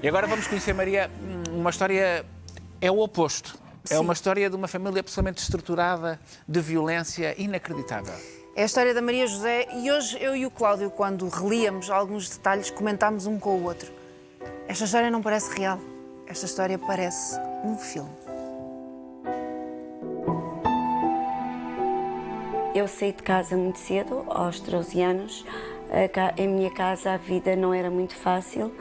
E agora vamos conhecer, Maria, uma história... É o oposto. É uma história de uma família absolutamente estruturada, de violência inacreditável. É a história da Maria José e hoje eu e o Cláudio, quando relíamos alguns detalhes, comentámos um com o outro. Esta história não parece real. Esta história parece um filme. Eu saí de casa muito cedo, aos 13 anos. Em minha casa a vida não era muito fácil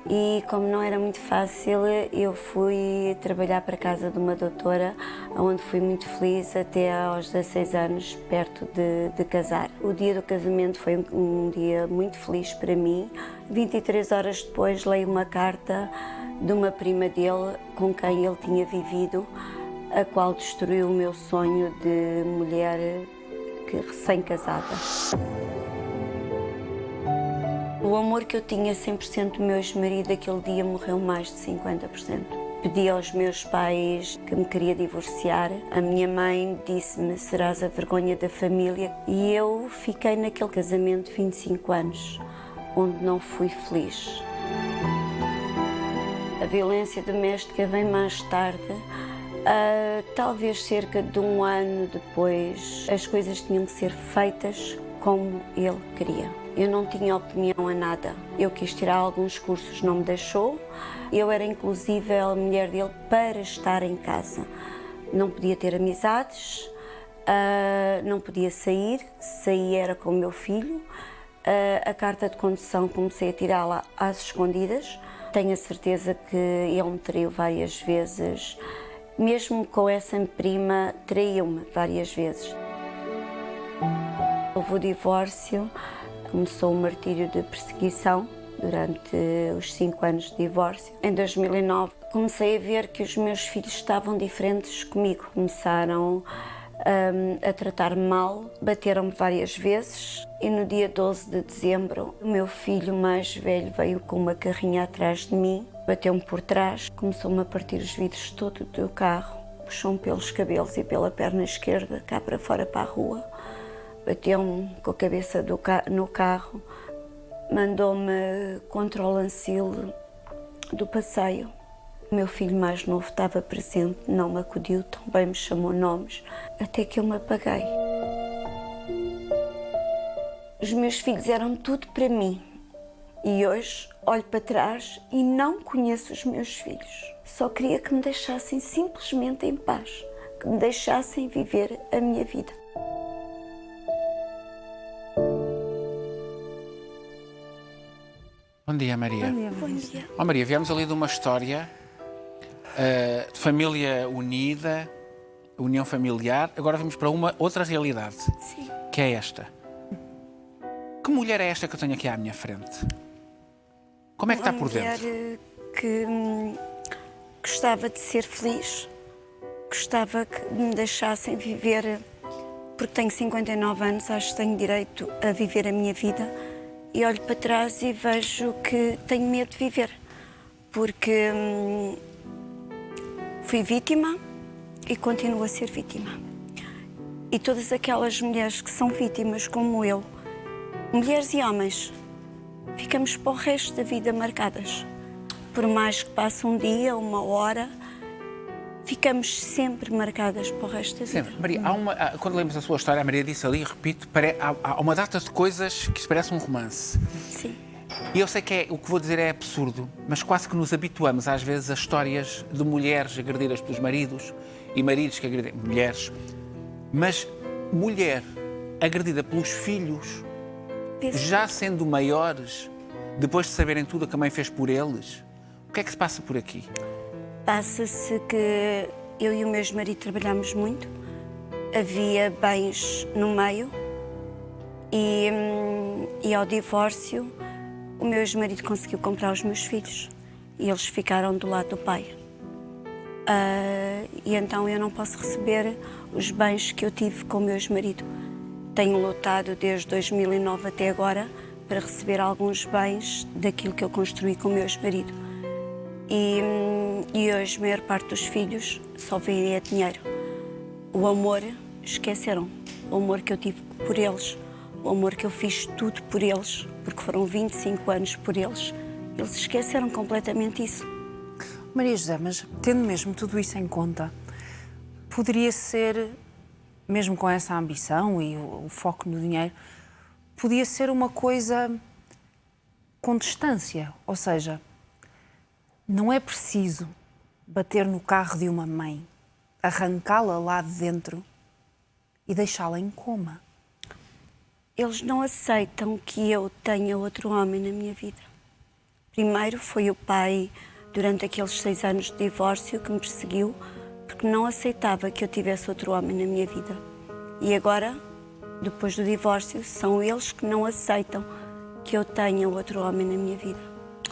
e, como não era muito fácil, eu fui trabalhar para a casa de uma doutora, onde fui muito feliz até aos 16 anos, perto de casar. O dia do casamento foi um dia muito feliz para mim. 23 horas depois leio uma carta de uma prima dele com quem ele tinha vivido, a qual destruiu o meu sonho de mulher recém-casada. O amor que eu tinha 100% do meu ex-marido, aquele dia morreu mais de 50%. Pedi aos meus pais que me queria divorciar. A minha mãe disse-me: serás a vergonha da família. E eu fiquei naquele casamento 25 anos, onde não fui feliz. A violência doméstica vem mais tarde. Talvez cerca de um ano depois, as coisas tinham que ser feitas como ele queria. Eu não tinha opinião a nada. Eu quis tirar alguns cursos, não me deixou. Eu era inclusive a mulher dele para estar em casa. Não podia ter amizades, não podia sair. Sair era com o meu filho. A carta de condução comecei a tirá-la às escondidas. Tenho a certeza que ele me traiu várias vezes. Mesmo com essa prima, traiu-me várias vezes. Houve o divórcio, começou o martírio de perseguição durante os 5 anos de divórcio. Em 2009, comecei a ver que os meus filhos estavam diferentes comigo. Começaram a tratar-me mal, bateram-me várias vezes e no dia 12 de dezembro, o meu filho mais velho veio com uma carrinha atrás de mim, bateu-me por trás, começou-me a partir os vidros todo do carro, puxou-me pelos cabelos e pela perna esquerda, cá para fora para a rua, bateu-me com a cabeça no carro, mandou-me contra o lancil do passeio. O meu filho mais novo estava presente, não me acudiu, também me chamou nomes, até que eu me apaguei. Os meus filhos eram tudo para mim e hoje olho para trás e não conheço os meus filhos. Só queria que me deixassem simplesmente em paz, que me deixassem viver a minha vida. Bom dia, Maria. Bom dia. Oh, Maria, viemos ali de uma história de família unida, união familiar. Agora vamos para uma outra realidade. Sim. Que é esta. Que mulher é esta que eu tenho aqui à minha frente? Como é que está por dentro? Uma mulher que gostava de ser feliz, gostava que me deixassem viver, porque tenho 59 anos, acho que tenho direito a viver a minha vida, e olho para trás e vejo que tenho medo de viver, porque fui vítima e continuo a ser vítima. E todas aquelas mulheres que são vítimas como eu, mulheres e homens, ficamos para o resto da vida marcadas. Por mais que passe um dia, uma hora, ficamos sempre marcadas para o resto da vida. Sempre. Maria, quando lemos a sua história, a Maria disse ali, repito, há uma data de coisas que se parece um romance. Sim. E eu sei que o que vou dizer é absurdo, mas quase que nos habituamos às vezes a histórias de mulheres agredidas pelos maridos e maridos que agredem mulheres. Mas mulher agredida pelos filhos, já sendo maiores, depois de saberem tudo o que a mãe fez por eles, o que é que se passa por aqui? Passa-se que eu e o meu ex-marido trabalhámos muito, havia bens no meio e ao divórcio o meu ex-marido conseguiu comprar os meus filhos e eles ficaram do lado do pai. E então eu não posso receber os bens que eu tive com o meu ex-marido. Tenho lutado desde 2009 até agora para receber alguns bens daquilo que eu construí com o meu ex-marido. E hoje a maior parte dos filhos só vê dinheiro. O amor esqueceram. O amor que eu tive por eles, o amor que eu fiz tudo por eles, porque foram 25 anos por eles, Eles esqueceram completamente isso. Maria José, mas tendo mesmo tudo isso em conta, poderia ser, mesmo com essa ambição e o foco no dinheiro, podia ser uma coisa com distância. Ou seja, não é preciso bater no carro de uma mãe, arrancá-la lá de dentro e deixá-la em coma. Eles não aceitam que eu tenha outro homem na minha vida. Primeiro foi o pai, durante aqueles 6 anos de divórcio, que me perseguiu, porque não aceitava que eu tivesse outro homem na minha vida. E agora, depois do divórcio, são eles que não aceitam que eu tenha outro homem na minha vida.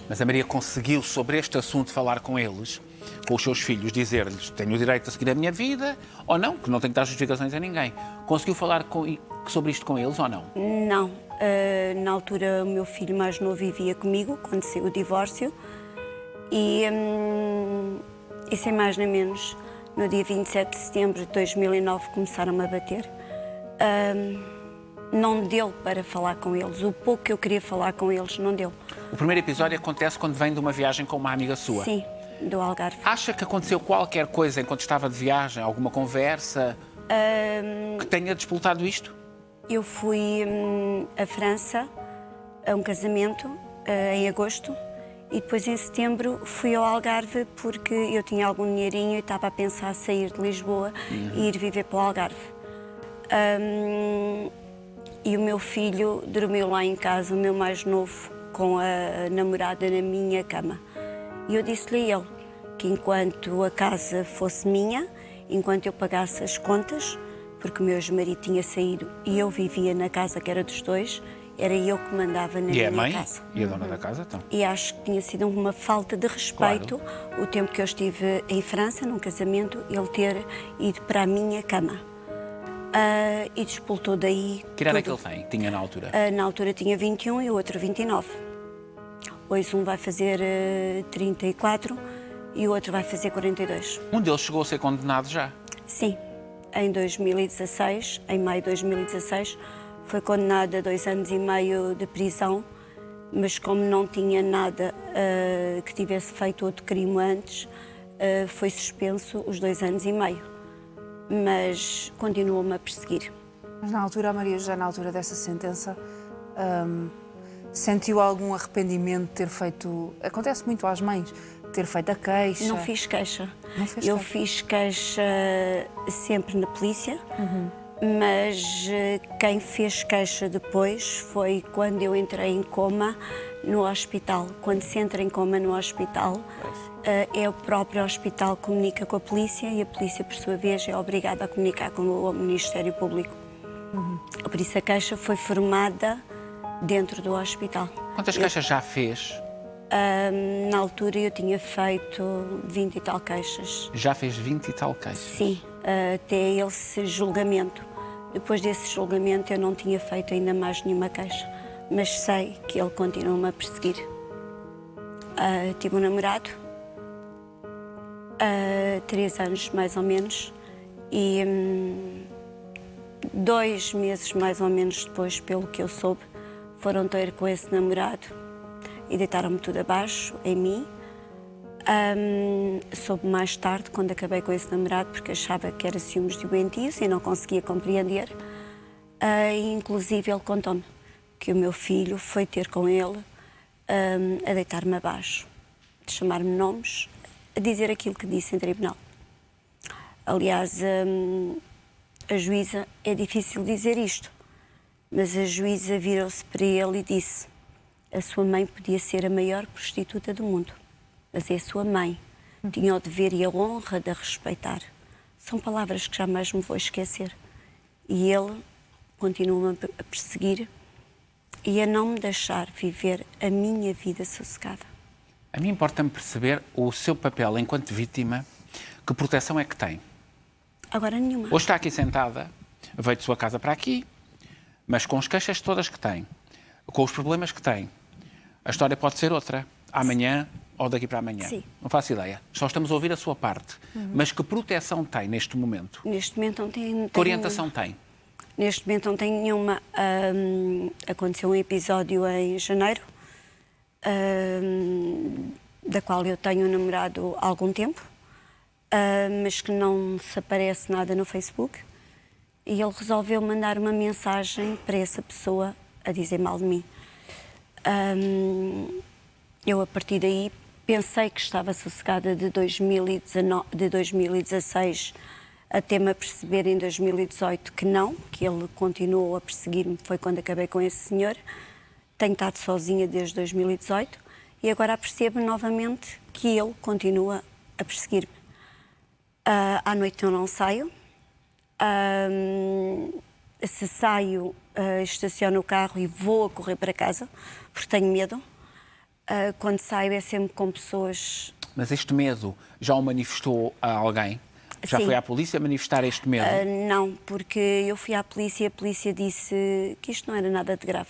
Mas a Maria conseguiu, sobre este assunto, falar com eles, com os seus filhos, dizer-lhes: tenho o direito a seguir a minha vida, ou não, que não tenho que dar justificações a ninguém. Conseguiu falar sobre isto com eles ou não? Não. Na altura, o meu filho mais novo vivia comigo, quando saiu o divórcio, e sem mais nem menos, no dia 27 de setembro de 2009, começaram-me a bater. Não deu para falar com eles. O pouco que eu queria falar com eles, não deu. O primeiro episódio acontece quando vem de uma viagem com uma amiga sua. Sim, do Algarve. Acha que aconteceu qualquer coisa enquanto estava de viagem, alguma conversa, que tenha despoltado isto? Eu fui à França, a um casamento, em agosto, e depois em setembro fui ao Algarve porque eu tinha algum dinheirinho e estava a pensar sair de Lisboa e ir viver para o Algarve. E o meu filho dormiu lá em casa, o meu mais novo, com a namorada na minha cama. E eu disse-lhe a ele que enquanto a casa fosse minha, enquanto eu pagasse as contas, porque o meu ex-marido tinha saído e eu vivia na casa que era dos dois, era eu que mandava na minha mãe? casa. E a dona da casa, então? E acho que tinha sido uma falta de respeito, o tempo que eu estive em França, num casamento, ele ter ido para a minha cama. E despoltou daí. Que idade é que tudo. ele tem? Tinha na altura? Na altura tinha 21 e o outro 29. Hoje um vai fazer 34 e o outro vai fazer 42. Um deles chegou a ser condenado já. Sim, em 2016, em maio de 2016, foi condenado a 2 anos e meio de prisão, mas como não tinha nada que tivesse feito outro crime antes, foi suspenso os 2 anos e meio. Mas continuou-me a perseguir. Mas na altura, a Maria José, na altura dessa sentença, sentiu algum arrependimento de ter feito... Acontece muito às mães, ter feito a queixa. Não fiz queixa. Não fez Eu queixa? fiz queixa sempre na polícia, mas quem fez queixa depois foi quando eu entrei em coma no hospital. Quando se entra em coma no hospital, é o próprio hospital que comunica com a polícia e a polícia, por sua vez, é obrigada a comunicar com o Ministério Público. Por isso a queixa foi formada dentro do hospital. Quantas queixas já fez? Na altura eu tinha feito 20 e tal queixas. Já fez 20 e tal queixas? Sim, até esse julgamento. Depois desse julgamento eu não tinha feito ainda mais nenhuma queixa, mas sei que ele continua-me a perseguir. Tive um namorado, 3 anos mais ou menos, e 2 meses mais ou menos depois, pelo que eu soube, foram ter com esse namorado e deitaram-me tudo abaixo, em mim. Soube mais tarde, quando acabei com esse namorado, porque achava que era ciúmes doentios e não conseguia compreender. Inclusive, ele contou-me que o meu filho foi ter com ele a deitar-me abaixo, a chamar-me nomes, a dizer aquilo que disse em tribunal. Aliás, a juíza, é difícil dizer isto, mas a juíza virou-se para ele e disse: a sua mãe podia ser a maior prostituta do mundo, mas é a sua mãe. Tinha o dever e a honra de a respeitar. São palavras que jamais me vou esquecer. E ele continua-me a perseguir e a não me deixar viver a minha vida sossegada. A mim importa-me perceber o seu papel enquanto vítima. Que proteção é que tem? Agora nenhuma. Hoje está aqui sentada, veio de sua casa para aqui, mas com as queixas todas que tem, com os problemas que tem, a história pode ser outra. Amanhã ou daqui para amanhã. Sim. Não faço ideia. Só estamos a ouvir a sua parte. Mas que proteção tem neste momento? Neste momento não tenho. Que orientação tem? Neste momento não tenho nenhuma. Aconteceu um episódio em janeiro. da qual eu tenho namorado há algum tempo, mas que não se aparece nada no Facebook. E ele resolveu mandar uma mensagem para essa pessoa a dizer mal de mim. Eu, a partir daí, pensei que estava sossegada de 2016 até me aperceber em 2018 que não, que ele continuou a perseguir-me. Foi quando acabei com esse senhor. Tenho estado sozinha desde 2018 e agora apercebo novamente que ele continua a perseguir-me. À noite eu não saio. Se saio, estaciono o carro e vou a correr para casa, porque tenho medo. Quando saio é sempre com pessoas... Mas este medo já o manifestou a alguém? Já Sim. foi à polícia manifestar este medo? Não, porque eu fui à polícia e a polícia disse que isto não era nada de grave.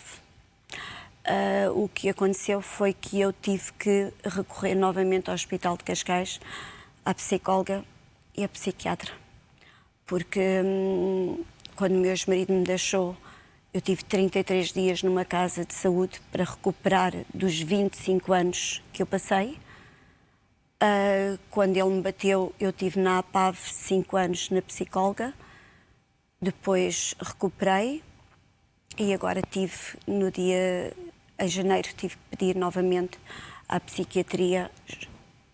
O que aconteceu foi que eu tive que recorrer novamente ao Hospital de Cascais, à psicóloga e à psiquiatra. Porque quando o meu ex-marido me deixou, eu tive 33 dias numa casa de saúde para recuperar dos 25 anos que eu passei. Quando ele me bateu, eu tive na APAV 5 anos na psicóloga. Depois recuperei e agora tive, em janeiro, tive que pedir novamente à psiquiatria.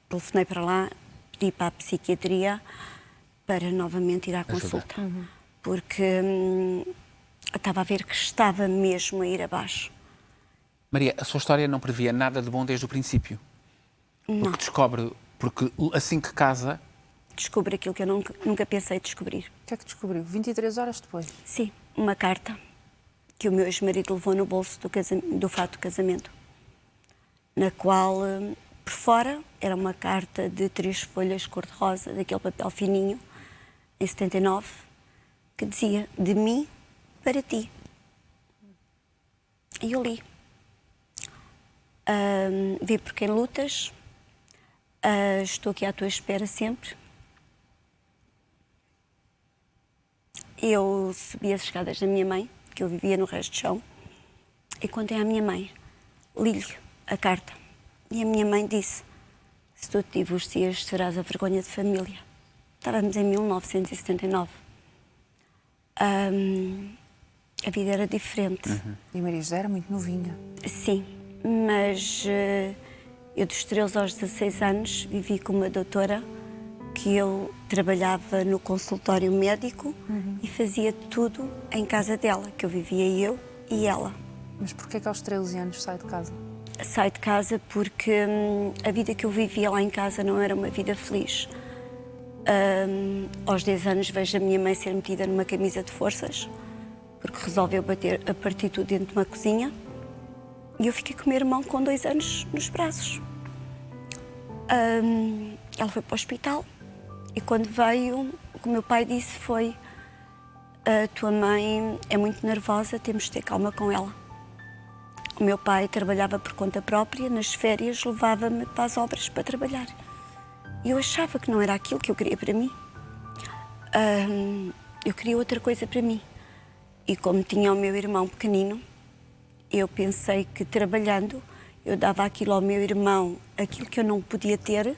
Telefonei para lá, pedi para a psiquiatria para novamente ir à consulta. Porque eu estava a ver que estava mesmo a ir abaixo. Maria, a sua história não previa nada de bom desde o princípio? Não. Porque assim que casa... Descubro aquilo que eu nunca pensei descobrir. O que é que descobriu? 23 horas depois? Sim, uma carta que o meu ex-marido levou no bolso do fato de casamento, na qual, por fora, era uma carta de 3 folhas cor-de-rosa, daquele papel fininho, em 79, que dizia, de mim para ti. E eu li. Vi por quem lutas, estou aqui à tua espera sempre. Eu subi as escadas da minha mãe, que eu vivia no resto de chão, e contei à minha mãe, li-lhe a carta. E a minha mãe disse, se tu te divorcias, serás a vergonha de família. Estávamos em 1979. A vida era diferente. E Maria José era muito novinha. Sim, mas eu dos 13 aos 16 anos vivi com uma doutora que eu trabalhava no consultório médico e fazia tudo em casa dela, que eu vivia eu e ela. Mas porquê que aos 13 anos sai de casa? Saí de casa porque a vida que eu vivia lá em casa não era uma vida feliz. Aos 10 anos vejo a minha mãe ser metida numa camisa de forças, porque resolveu partir tudo dentro de uma cozinha. E eu fiquei com o meu irmão com 2 anos nos braços. Ela foi para o hospital e quando veio, o que o meu pai disse foi: a tua mãe é muito nervosa, temos de ter calma com ela. O meu pai trabalhava por conta própria, nas férias levava-me para as obras para trabalhar. E eu achava que não era aquilo que eu queria para mim. Eu queria outra coisa para mim. E como tinha o meu irmão pequenino, eu pensei que trabalhando eu dava aquilo ao meu irmão, aquilo que eu não podia ter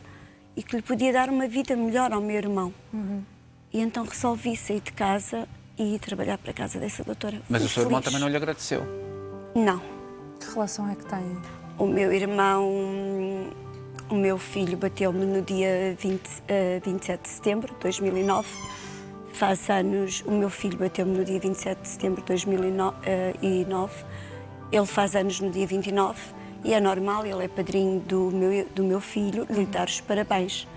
e que lhe podia dar uma vida melhor ao meu irmão. E então resolvi sair de casa e ir trabalhar para a casa dessa doutora. Mas Fui o seu irmão feliz. também não lhe agradeceu? Não. Que relação é que têm? O meu irmão, o meu filho bateu-me no dia 27 de setembro de 2009. Faz anos, o meu filho bateu-me no dia 27 de setembro de 2009. Ele faz anos no dia 29 e é normal, ele é padrinho do meu filho, lhe dar os parabéns.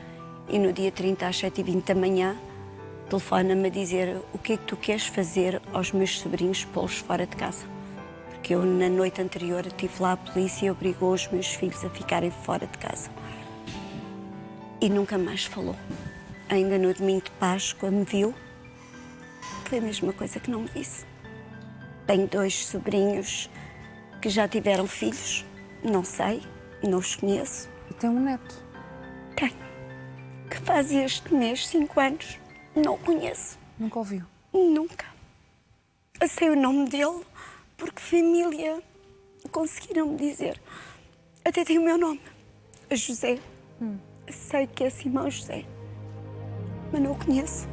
E no dia 30 às 7h20 da manhã, telefona-me a dizer: o que é que tu queres fazer aos meus sobrinhos, pô-los fora de casa? Porque eu, na noite anterior, estive lá, a polícia obrigou os meus filhos a ficarem fora de casa. E nunca mais falou. Ainda no domingo de Páscoa me viu, foi a mesma coisa que não me disse. Tenho 2 sobrinhos que já tiveram filhos, não sei, não os conheço. E tem um neto. Tenho, que faz este mês 5 anos, não o conheço. Nunca ouviu? Nunca. Eu sei o nome dele porque família conseguiram-me dizer. Até tem o meu nome, José. Sei que é Simão José, mas não o conheço.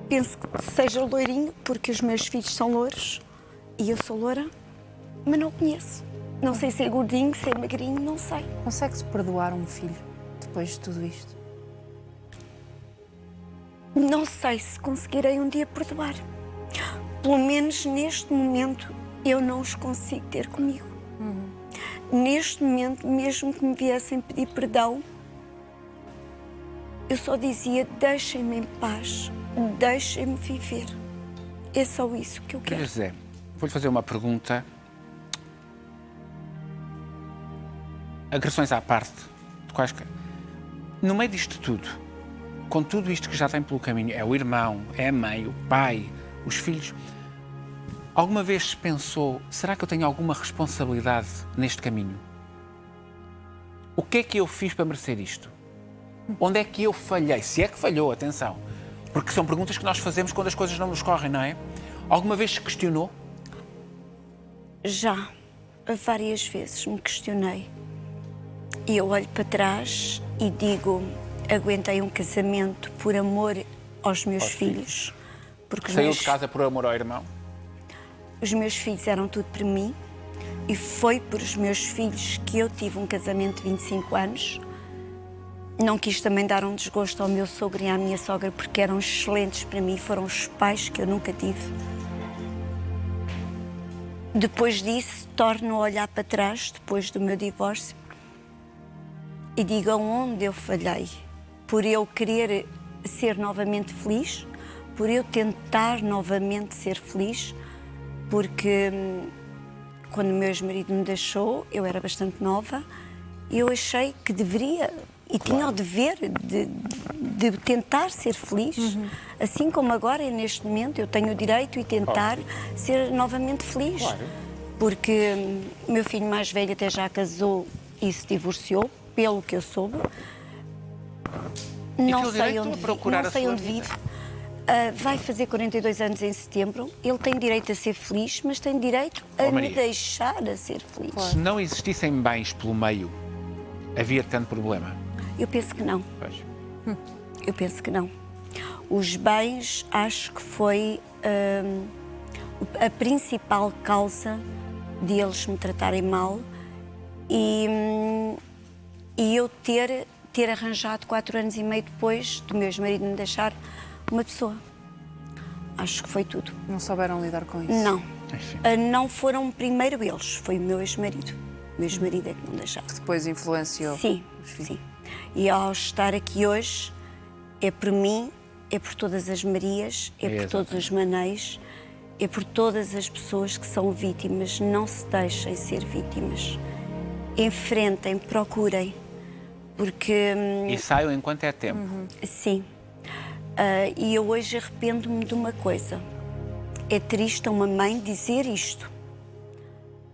Penso que seja loirinho, porque os meus filhos são louros e eu sou loura, mas não o conheço. Não sei se é gordinho, se é magrinho, não sei. Consegue-se perdoar um filho depois de tudo isto? Não sei se conseguirei um dia perdoar. Pelo menos neste momento eu não os consigo ter comigo. Neste momento, mesmo que me viessem pedir perdão, eu só dizia: deixem-me em paz, deixem-me viver. É só isso que eu quero. José, vou-lhe fazer uma pergunta. Agressões à parte, de quaisquer. No meio disto tudo, com tudo isto que já tem pelo caminho, é o irmão, é a mãe, o pai, os filhos, alguma vez se pensou, será que eu tenho alguma responsabilidade neste caminho? O que é que eu fiz para merecer isto? Onde é que eu falhei? Se é que falhou, atenção. Porque são perguntas que nós fazemos quando as coisas não nos correm, não é? Alguma vez se questionou? Já, várias vezes me questionei. E eu olho para trás e digo: aguentei um casamento por amor aos meus filhos. Porque Saiu de casa por amor ao irmão? Os meus filhos eram tudo para mim e foi por os meus filhos que eu tive um casamento de 25 anos. Não quis também dar um desgosto ao meu sogro e à minha sogra, porque eram excelentes para mim, foram os pais que eu nunca tive. Depois disso, torno a olhar para trás, depois do meu divórcio, e digo aonde eu falhei. Por eu querer ser novamente feliz, por eu tentar novamente ser feliz, porque quando o meu ex-marido me deixou, eu era bastante nova, e eu achei que deveria e tinha o dever de tentar ser feliz, assim como agora, neste momento, eu tenho o direito de tentar ser novamente feliz. Claro. Porque o meu filho mais velho até já casou e se divorciou, pelo que eu soube. Não sei onde vive. Vai fazer 42 anos em setembro. Ele tem direito a ser feliz, mas tem direito a me Maria, deixar a ser feliz. se não existissem bens pelo meio, havia tanto problema? Eu penso que não. Pois. Eu penso que não. Os bens, acho que foi a principal causa de eles me tratarem mal e eu ter arranjado 4 anos e meio depois do meu ex-marido me deixar uma pessoa. Acho que foi tudo. Não souberam lidar com isso? Não. Enfim. Não foram primeiro eles, foi o meu ex-marido. O meu ex-marido é que não deixava. Depois influenciou? Sim, sim. E ao estar aqui hoje, é por mim, é por todas as Marias, é por todos os Manéis, é por todas as pessoas que são vítimas. Não se deixem ser vítimas. Enfrentem, procurem, porque... E saiam enquanto é tempo. Sim. E eu hoje arrependo-me de uma coisa. É triste uma mãe dizer isto.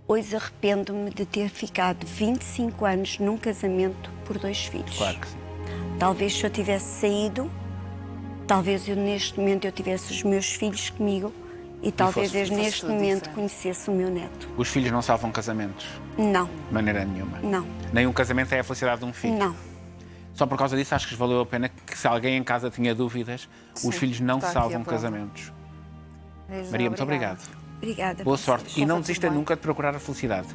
Hoje arrependo-me de ter ficado 25 anos num casamento por 2 filhos. Claro que sim. Talvez se eu tivesse saído, talvez eu neste momento eu tivesse os meus filhos comigo e talvez eu neste momento conhecesse o meu neto. Os filhos não salvam casamentos? Não. De maneira nenhuma? Não. Nem um casamento é a felicidade de um filho? Não. Só por causa disso acho que valeu a pena que se alguém em casa tinha dúvidas, os filhos não está aqui salvam a prova. casamentos. José, Maria, muito obrigada. obrigado. Obrigada. Boa vocês. sorte. E não Corra desista tudo bem. nunca de procurar a felicidade.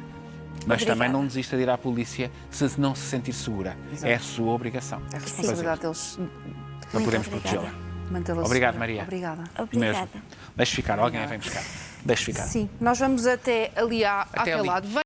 Mas Obrigada. também não desista de ir à polícia se não se sentir segura. Exato. É a sua obrigação. É a responsabilidade deles Não Muito podemos obrigada. protegê-la. mantê-la Obrigado, segura. Maria. Obrigada. Obrigada. Mesmo. Deixe ficar. Alguém vem buscar. Deixe ficar. Sim, nós vamos até ali àquele ali. lado.